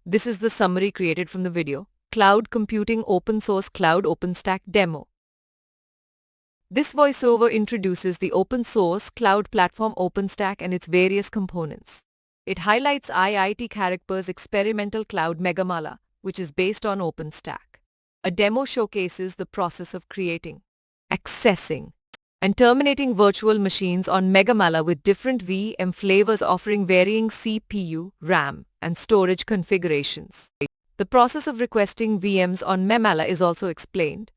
This is the summary created from the video, Cloud Computing Open Source Cloud OpenStack Demo. This voiceover introduces the open source cloud platform OpenStack and its various components. It highlights IIT Kharagpur's experimental cloud Megamala, which is based on OpenStack. A demo showcases the process of creating, accessing, and terminating virtual machines on Megamala with different VM flavors offering varying CPU, RAM, and storage configurations. The process of requesting VMs on Megamala is also explained.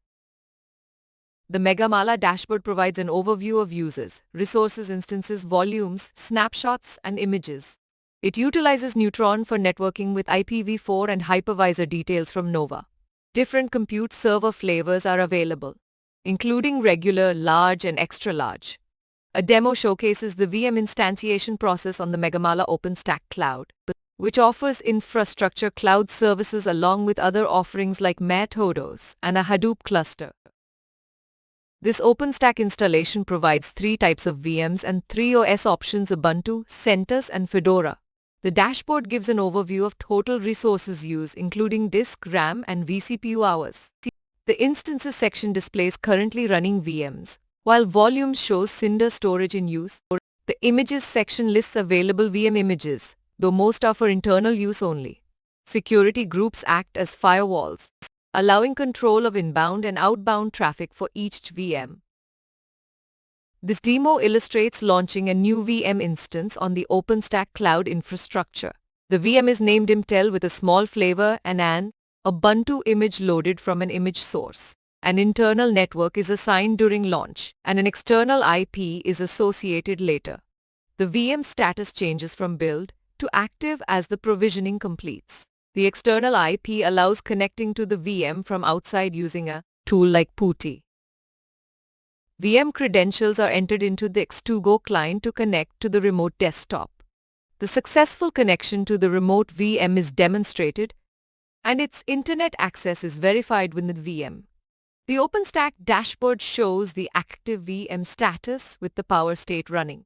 The Megamala dashboard provides an overview of users, resources, instances, volumes, snapshots, and images. It utilizes Neutron for networking with IPv4 and hypervisor details from Nova. Different compute server flavors are available, including regular, large, and extra large. A demo showcases the VM instantiation process on the Megamala OpenStack Cloud, which offers infrastructure cloud services along with other offerings like Methodos and a Hadoop cluster. This OpenStack installation provides 3 types of VMs and 3 OS options: Ubuntu, CentOS, and Fedora. The dashboard gives an overview of total resources used, including disk, RAM, and vCPU hours. The Instances section displays currently running VMs, while Volumes shows Cinder storage in use. The Images section lists available VM images, though most are for internal use only. Security groups act as firewalls, allowing control of inbound and outbound traffic for each VM. This demo illustrates launching a new VM instance on the OpenStack cloud infrastructure. The VM is named Intel with a small flavor and an Ubuntu image loaded from an image source. An internal network is assigned during launch, and an external IP is associated later. The VM status changes from build to active as the provisioning completes. The external IP allows connecting to the VM from outside using a tool like PuTTY. VM credentials are entered into the X2Go client to connect to the remote desktop. The successful connection to the remote VM is demonstrated, and its internet access is verified with the VM. The OpenStack dashboard shows the active VM status with the power state running.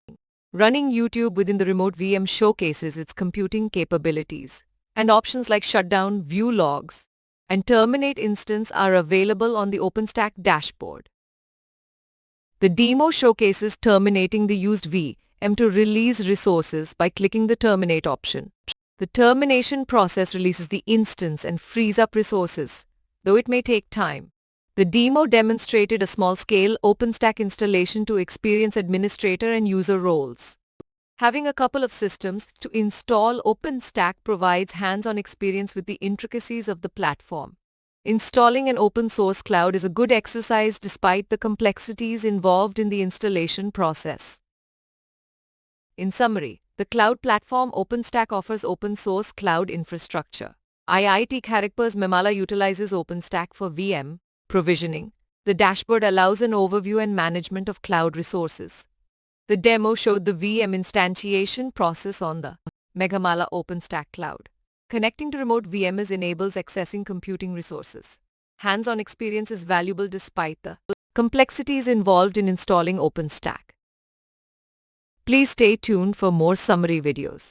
Running YouTube within the remote VM showcases its computing capabilities, and options like shutdown, view logs, and terminate instance are available on the OpenStack dashboard. The demo showcases terminating the used VM to release resources by clicking the terminate option. The termination process releases the instance and frees up resources, though it may take time. The demo demonstrated a small-scale OpenStack installation to experience administrator and user roles. Having a couple of systems to install OpenStack provides hands-on experience with the intricacies of the platform. Installing an open-source cloud is a good exercise despite the complexities involved in the installation process. In summary, the cloud platform OpenStack offers open-source cloud infrastructure. IIT Kharagpur's Megamala utilizes OpenStack for VM provisioning. The dashboard allows an overview and management of cloud resources. The demo showed the VM instantiation process on the Megamala OpenStack Cloud. Connecting to remote VMs enables accessing computing resources. Hands-on experience is valuable despite the complexities involved in installing OpenStack. Please stay tuned for more summary videos.